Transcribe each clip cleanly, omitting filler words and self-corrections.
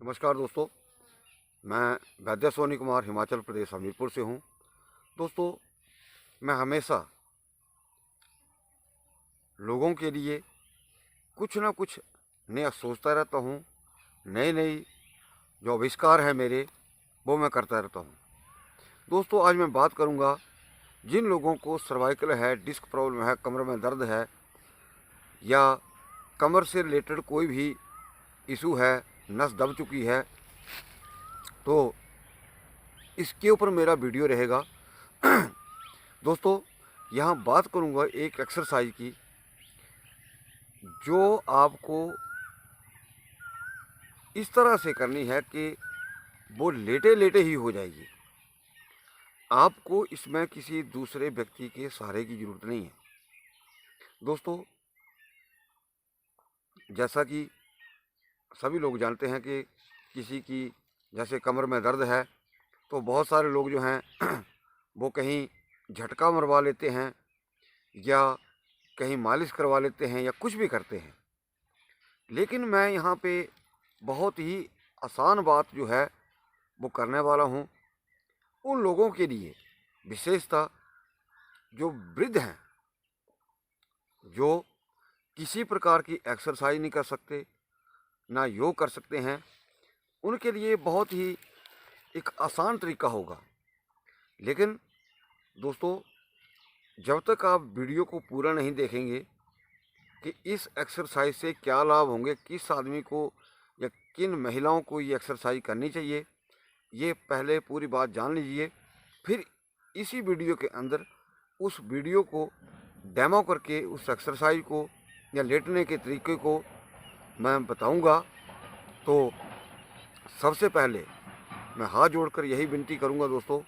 नमस्कार दोस्तों। मैं वैद्य सोनी कुमार हिमाचल प्रदेश हमीरपुर से हूँ। दोस्तों, मैं हमेशा लोगों के लिए कुछ ना कुछ नया सोचता रहता हूँ। नई नई जो आविष्कार है मेरे, वो मैं करता रहता हूँ। दोस्तों, आज मैं बात करूँगा जिन लोगों को सर्वाइकल है, डिस्क प्रॉब्लम है, कमर में दर्द है या कमर से रिलेटेड कोई भी इशू है, नस दब चुकी है, तो इसके ऊपर मेरा वीडियो रहेगा। दोस्तों, यहाँ बात करूँगा एक एक्सरसाइज की जो आपको इस तरह से करनी है कि वो लेटे लेटे ही हो जाएगी। आपको इसमें किसी दूसरे व्यक्ति के सहारे की ज़रूरत नहीं है। दोस्तों, जैसा कि सभी लोग जानते हैं कि किसी की जैसे कमर में दर्द है तो बहुत सारे लोग जो हैं वो कहीं झटका मरवा लेते हैं या कहीं मालिश करवा लेते हैं या कुछ भी करते हैं। लेकिन मैं यहाँ पे बहुत ही आसान बात जो है वो करने वाला हूँ उन लोगों के लिए, विशेषतः जो वृद्ध हैं, जो किसी प्रकार की एक्सरसाइज नहीं कर सकते, ना योग कर सकते हैं। उनके लिए बहुत ही एक आसान तरीका होगा। लेकिन दोस्तों, जब तक आप वीडियो को पूरा नहीं देखेंगे कि इस एक्सरसाइज से क्या लाभ होंगे, किस आदमी को या किन महिलाओं को ये एक्सरसाइज करनी चाहिए, ये पहले पूरी बात जान लीजिए। फिर इसी वीडियो के अंदर उस वीडियो को डेमो करके उस एक्सरसाइज को या लेटने के तरीके को मैं बताऊंगा। तो सबसे पहले मैं हाथ जोड़कर यही विनती करूंगा दोस्तों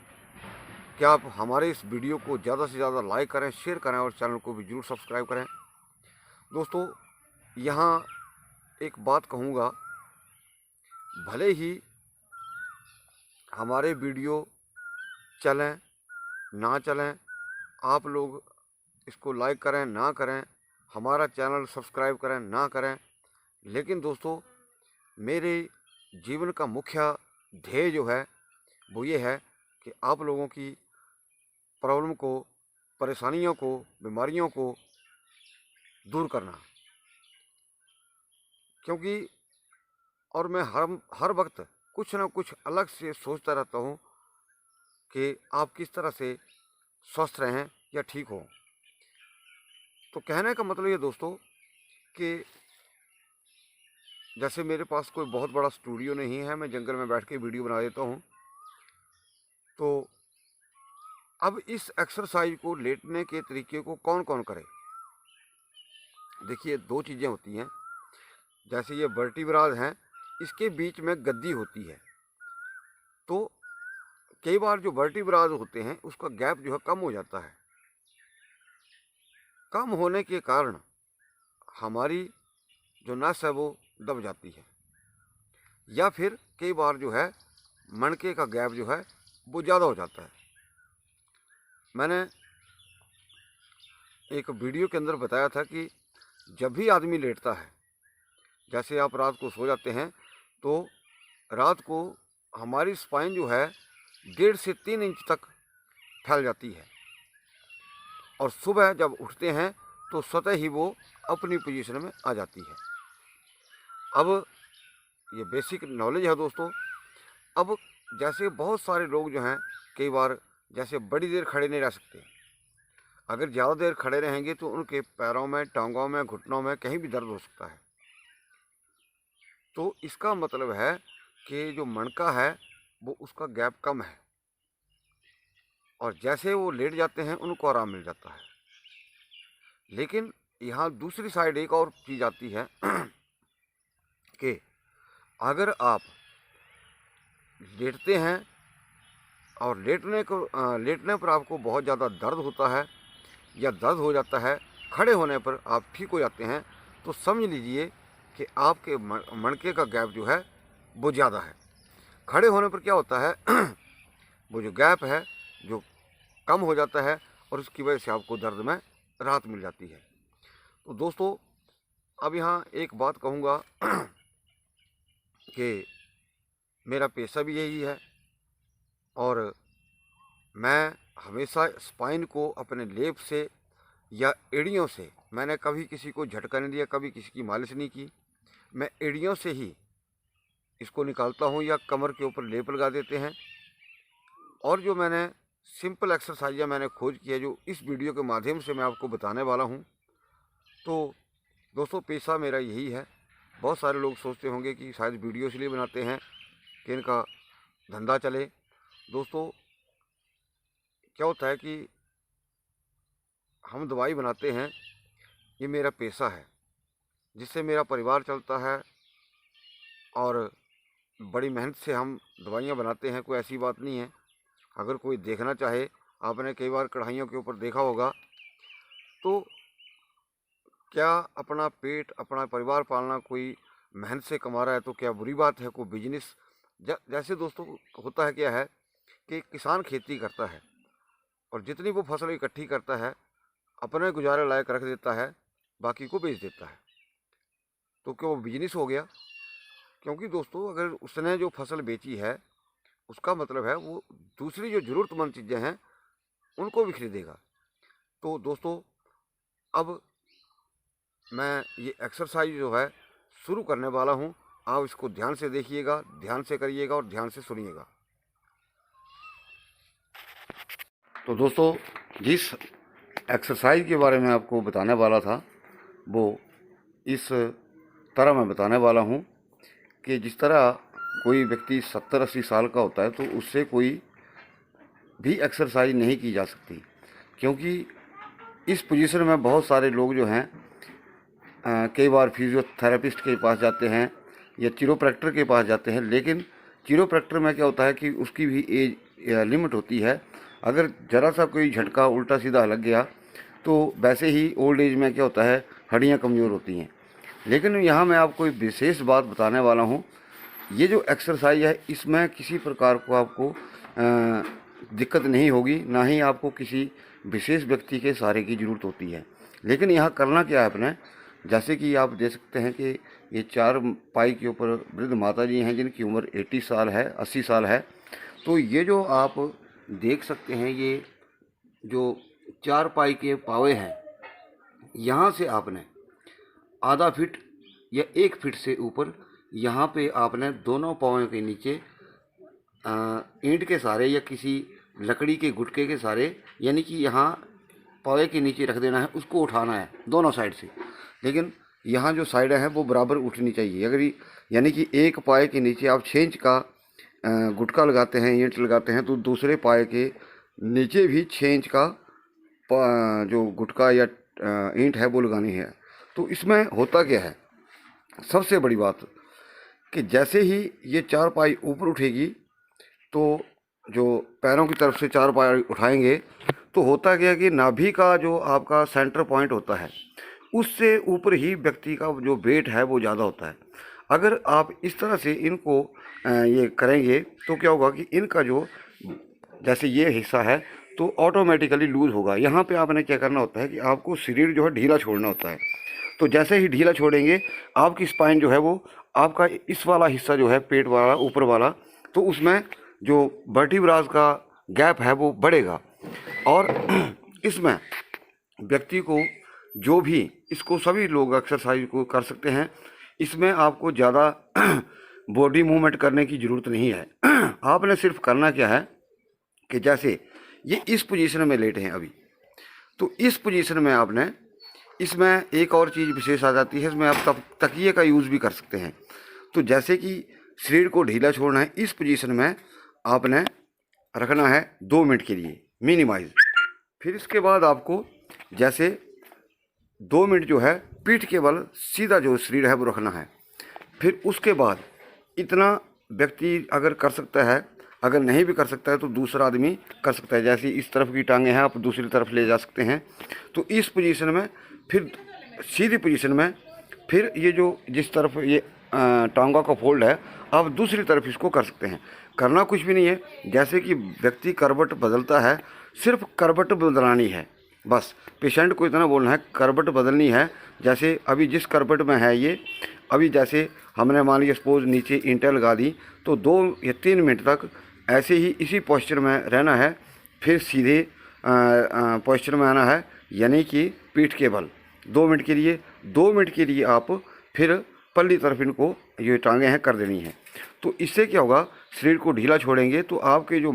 कि आप हमारे इस वीडियो को ज़्यादा से ज़्यादा लाइक करें, शेयर करें और चैनल को भी जरूर सब्सक्राइब करें। दोस्तों, यहाँ एक बात कहूँगा, भले ही हमारे वीडियो चलें ना चलें, आप लोग इसको लाइक करें ना करें, हमारा चैनल सब्सक्राइब करें ना करें, लेकिन दोस्तों मेरे जीवन का मुख्य ध्येय जो है वो ये है कि आप लोगों की प्रॉब्लम को, परेशानियों को, बीमारियों को दूर करना। क्योंकि और मैं हर वक्त कुछ ना कुछ अलग से सोचता रहता हूँ कि आप किस तरह से स्वस्थ रहें या ठीक हो। तो कहने का मतलब ये दोस्तों कि जैसे मेरे पास कोई बहुत बड़ा स्टूडियो नहीं है, मैं जंगल में बैठ के वीडियो बना देता हूँ। तो अब इस एक्सरसाइज को, लेटने के तरीके को कौन कौन करे? देखिए, दो चीज़ें होती हैं। जैसे ये वर्टिब्रास हैं, इसके बीच में गद्दी होती है। तो कई बार जो वर्टिब्रास होते हैं उसका गैप जो है कम हो जाता है। कम होने के कारण हमारी जो नस है वो दब जाती है, या फिर कई बार जो है मणके का गैप जो है वो ज़्यादा हो जाता है। मैंने एक वीडियो के अंदर बताया था कि जब भी आदमी लेटता है, जैसे आप रात को सो जाते हैं तो रात को हमारी स्पाइन जो है 1.5 से 3 इंच तक फैल जाती है और सुबह जब उठते हैं तो स्वतः ही वो अपनी पोजीशन में आ जाती है। अब ये बेसिक नॉलेज है दोस्तों। अब जैसे बहुत सारे लोग जो हैं, कई बार जैसे बड़ी देर खड़े नहीं रह सकते। अगर ज़्यादा देर खड़े रहेंगे तो उनके पैरों में, टांगों में, घुटनों में कहीं भी दर्द हो सकता है। तो इसका मतलब है कि जो मणका है वो उसका गैप कम है और जैसे वो लेट जाते हैं उनको आराम मिल जाता है। लेकिन यहाँ दूसरी साइड एक और चीज़ आती है कि अगर आप लेटते हैं और लेटने पर आपको बहुत ज़्यादा दर्द होता है या दर्द हो जाता है, खड़े होने पर आप ठीक हो जाते हैं, तो समझ लीजिए कि आपके मणके का गैप जो है वो ज़्यादा है। खड़े होने पर क्या होता है वो जो गैप है जो कम हो जाता है और उसकी वजह से आपको दर्द में राहत मिल जाती है। तो दोस्तों, अब यहाँ एक बात कहूँगा कि मेरा पेशा भी यही है और मैं हमेशा स्पाइन को अपने लेप से या एड़ियों से, मैंने कभी किसी को झटका नहीं दिया, कभी किसी की मालिश नहीं की। मैं एड़ियों से ही इसको निकालता हूँ या कमर के ऊपर लेप लगा देते हैं। और जो मैंने सिंपल एक्सरसाइज मैंने खोज की है जो इस वीडियो के माध्यम से मैं आपको बताने वाला हूँ। तो दोस्तों पेशा मेरा यही है। बहुत सारे लोग सोचते होंगे कि शायद वीडियो इसलिए बनाते हैं कि इनका धंधा चले। दोस्तों क्या होता है कि हम दवाई बनाते हैं, ये मेरा पेशा है जिससे मेरा परिवार चलता है और बड़ी मेहनत से हम दवाइयाँ बनाते हैं। कोई ऐसी बात नहीं है। अगर कोई देखना चाहे, आपने कई बार कढ़ाइयों के ऊपर देखा होगा, तो क्या अपना पेट अपना परिवार पालना कोई मेहनत से कमा रहा है तो क्या बुरी बात है? कोई बिजनेस जैसे दोस्तों होता है क्या है कि किसान खेती करता है और जितनी वो फसल इकट्ठी करता है अपने गुजारे लायक रख देता है, बाकी को बेच देता है। तो क्या वो बिजनेस हो गया? क्योंकि दोस्तों अगर उसने जो फसल बेची है उसका मतलब है वो दूसरी जो ज़रूरतमंद चीज़ें हैं उनको भी खरीदेगा। तो दोस्तों अब मैं ये एक्सरसाइज जो है शुरू करने वाला हूँ। आप इसको ध्यान से देखिएगा, ध्यान से करिएगा और ध्यान से सुनिएगा। तो दोस्तों जिस एक्सरसाइज के बारे में आपको बताने वाला था वो इस तरह मैं बताने वाला हूँ कि जिस तरह कोई व्यक्ति 70-80 साल का होता है तो उससे कोई भी एक्सरसाइज नहीं की जा सकती, क्योंकि इस पोजीशन में बहुत सारे लोग जो हैं कई बार फिजियोथेरेपिस्ट के पास जाते हैं या चिरोप्रैक्टर के पास जाते हैं। लेकिन चिरोप्रैक्टर में क्या होता है कि उसकी भी एज लिमिट होती है। अगर ज़रा सा कोई झटका उल्टा सीधा लग गया तो वैसे ही ओल्ड एज में क्या होता है, हड्डियाँ कमज़ोर होती हैं। लेकिन यहाँ मैं आपको एक विशेष बात बताने वाला हूँ। ये जो एक्सरसाइज है इसमें किसी प्रकार को आपको दिक्कत नहीं होगी, ना ही आपको किसी विशेष व्यक्ति के सहारे की ज़रूरत होती है। लेकिन यहाँ करना क्या है अपने, जैसे कि आप देख सकते हैं कि ये 4 पाई के ऊपर वृद्ध माता जी हैं जिनकी उम्र 80 साल है, 80 साल है। तो ये जो आप देख सकते हैं ये जो 4 पाई के पावे हैं, यहाँ से आपने आधा फीट या 1 फीट से ऊपर यहाँ पे आपने दोनों पाँव के नीचे ईंट के सहारे या किसी लकड़ी के गुटके के सहारे, यानी कि यहाँ पावे के नीचे रख देना है, उसको उठाना है दोनों साइड से। लेकिन यहाँ जो साइड है वो बराबर उठनी चाहिए। अगर यानी कि एक पाए के नीचे आप 6 इंच का गुटका लगाते हैं, ईंट लगाते हैं, तो दूसरे पाए के नीचे भी 6 इंच का जो गुटका या ईंट है वो लगानी है। तो इसमें होता क्या है, सबसे बड़ी बात कि जैसे ही ये 4 पाई ऊपर उठेगी तो जो पैरों की तरफ से 4 पाई उठाएंगे तो होता क्या है कि नाभि का जो आपका सेंटर पॉइंट होता है उससे ऊपर ही व्यक्ति का जो वेट है वो ज़्यादा होता है। अगर आप इस तरह से इनको ये करेंगे तो क्या होगा कि इनका जो जैसे ये हिस्सा है तो ऑटोमेटिकली लूज़ होगा। यहाँ पे आपने क्या करना होता है कि आपको शरीर जो है ढीला छोड़ना होता है। तो जैसे ही ढीला छोड़ेंगे आपकी स्पाइन जो है वो आपका इस वाला हिस्सा जो है पेट वाला ऊपर वाला, तो उसमें जो वर्टिब्रास का गैप है वो बढ़ेगा। और इसमें व्यक्ति को जो भी इसको सभी लोग एक्सरसाइज को कर सकते हैं। इसमें आपको ज़्यादा बॉडी मूवमेंट करने की ज़रूरत नहीं है। आपने सिर्फ करना क्या है कि जैसे ये इस पोजीशन में लेटे हैं अभी, तो इस पोजीशन में आपने इसमें एक और चीज़ विशेष आ जाती है, इसमें आप तकिए का यूज़ भी कर सकते हैं। तो जैसे कि शरीर को ढीला छोड़ना है, इस पोजीशन में आपने रखना है 2 मिनट के लिए मिनिमाइज। फिर इसके बाद आपको जैसे 2 मिनट जो है पीठ के बल सीधा जो शरीर है वो रखना है। फिर उसके बाद इतना व्यक्ति अगर कर सकता है, अगर नहीं भी कर सकता है तो दूसरा आदमी कर सकता है। जैसे इस तरफ की टांगें हैं आप दूसरी तरफ ले जा सकते हैं। तो इस पोजीशन में फिर सीधी पोजीशन में फिर ये जो जिस तरफ ये टांगा का फोल्ड है आप दूसरी तरफ इसको कर सकते हैं। करना कुछ भी नहीं है, जैसे कि व्यक्ति करवट बदलता है सिर्फ करवट बदलानी है। बस पेशेंट को इतना बोलना है, करवट बदलनी है। जैसे अभी जिस करवट में है ये, अभी जैसे हमने मान लिया सपोज नीचे ईंटें लगा दी, तो 2 या 3 मिनट तक ऐसे ही इसी पोस्चर में रहना है। फिर सीधे पोस्चर में आना है, यानी कि पीठ के बल 2 मिनट के लिए। 2 मिनट के लिए आप फिर पल्ली तरफ इनको ये टांगे हैं कर देनी है। तो इससे क्या होगा, शरीर को ढीला छोड़ेंगे तो आपके जो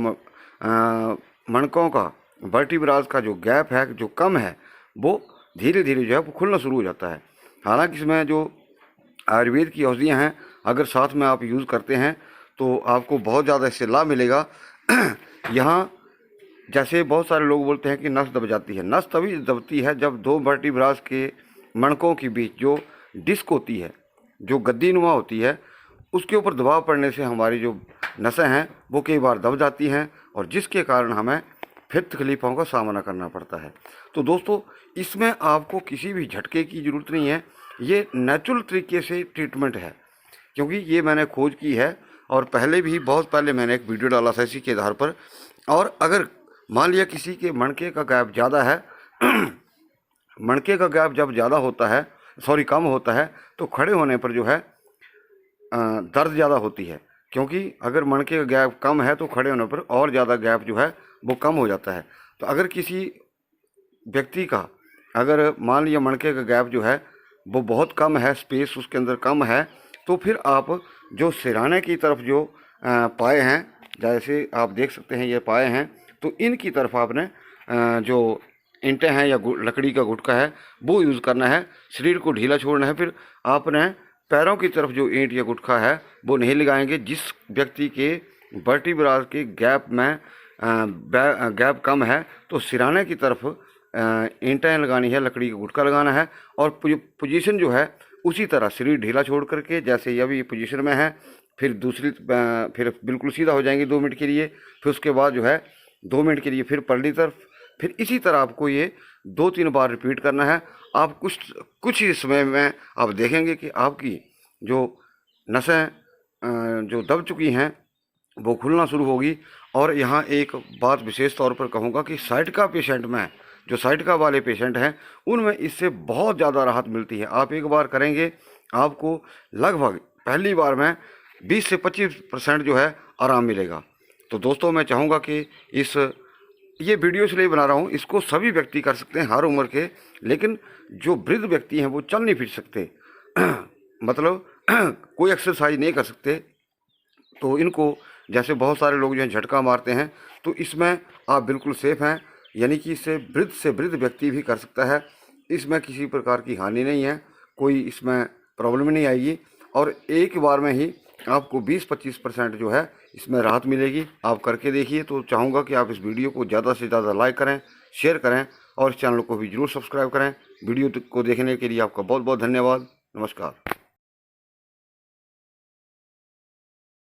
मणकों का वर्टिब्रास का जो गैप है, जो कम है, वो धीरे धीरे जो है वो खुलना शुरू हो जाता है। हालांकि इसमें जो आयुर्वेद की औषधियाँ हैं, अगर साथ में आप यूज़ करते हैं तो आपको बहुत ज़्यादा इससे लाभ मिलेगा। यहाँ जैसे बहुत सारे लोग बोलते हैं कि नस दब जाती है। नस तभी दबती है जब 2 वर्टिब्रास के मणकों के बीच जो डिस्क होती है, जो गद्दीनुमा होती है, उसके ऊपर दबाव पड़ने से हमारी जो नसें हैं वो कई बार दब जाती हैं, और जिसके कारण हमें फिर तकलीफ़ों का सामना करना पड़ता है। तो दोस्तों, इसमें आपको किसी भी झटके की ज़रूरत नहीं है। ये नेचुरल तरीके से ट्रीटमेंट है, क्योंकि ये मैंने खोज की है और पहले भी बहुत पहले मैंने एक वीडियो डाला था इसी के आधार पर। और अगर मान लिया किसी के मणके का गैप ज़्यादा है मणके का गैप जब ज़्यादा होता है, कम होता है, तो खड़े होने पर जो है दर्द ज़्यादा होती है। क्योंकि अगर मणके का गैप कम है तो खड़े होने पर और ज़्यादा गैप जो है वो कम हो जाता है। तो अगर किसी व्यक्ति का अगर मान लिया मणके का गैप जो है वो बहुत कम है, स्पेस उसके अंदर कम है, तो फिर आप जो सिरहाने की तरफ जो पाए हैं, जैसे आप देख सकते हैं ये पाए हैं, तो इनकी तरफ आपने जो ईंटें हैं या लकड़ी का गुटका है वो यूज़ करना है। शरीर को ढीला छोड़ना है। फिर आपने पैरों की तरफ जो ईंट या गुटखा है वो नहीं लगाएंगे। जिस व्यक्ति के वर्टिब्रास के गैप में गैप कम है तो सिरहाने की तरफ ईंटें लगानी है, लकड़ी का गुटका लगाना है, और पोजीशन जो है उसी तरह शरीर ढीला छोड़ करके, जैसे ये अभी पोजीशन में है, फिर दूसरी फिर बिल्कुल सीधा हो जाएंगे 2 मिनट के लिए। फिर उसके बाद जो है 2 मिनट के लिए फिर पलटी तरफ, फिर इसी तरह आपको ये 2-3 बार रिपीट करना है। आप कुछ ही समय में आप देखेंगे कि आपकी जो नसें जो दब चुकी हैं वो खुलना शुरू होगी। और यहाँ एक बात विशेष तौर पर कहूँगा कि साइटिका पेशेंट में, जो साइटिका वाले पेशेंट हैं, उनमें इससे बहुत ज़्यादा राहत मिलती है। आप एक बार करेंगे, आपको लगभग पहली बार में 20 से 25% जो है आराम मिलेगा। तो दोस्तों, मैं चाहूँगा कि ये वीडियो इसलिए बना रहा हूँ, इसको सभी व्यक्ति कर सकते हैं, हर उम्र के। लेकिन जो वृद्ध व्यक्ति हैं वो चल नहीं फिर सकते मतलब कोई एक्सरसाइज नहीं कर सकते, तो इनको जैसे बहुत सारे लोग जो हैं झटका मारते हैं, तो इसमें आप बिल्कुल सेफ़ हैं। यानी कि इसे वृद्ध से वृद्ध व्यक्ति भी कर सकता है। इसमें किसी प्रकार की हानि नहीं है, कोई इसमें प्रॉब्लम नहीं आएगी, और एक बार में ही आपको 20-25% जो है इसमें राहत मिलेगी। आप करके देखिए। तो चाहूँगा कि आप इस वीडियो को ज़्यादा से ज़्यादा लाइक करें, शेयर करें, और इस चैनल को भी ज़रूर सब्सक्राइब करें। वीडियो को देखने के लिए आपका बहुत बहुत धन्यवाद। नमस्कार।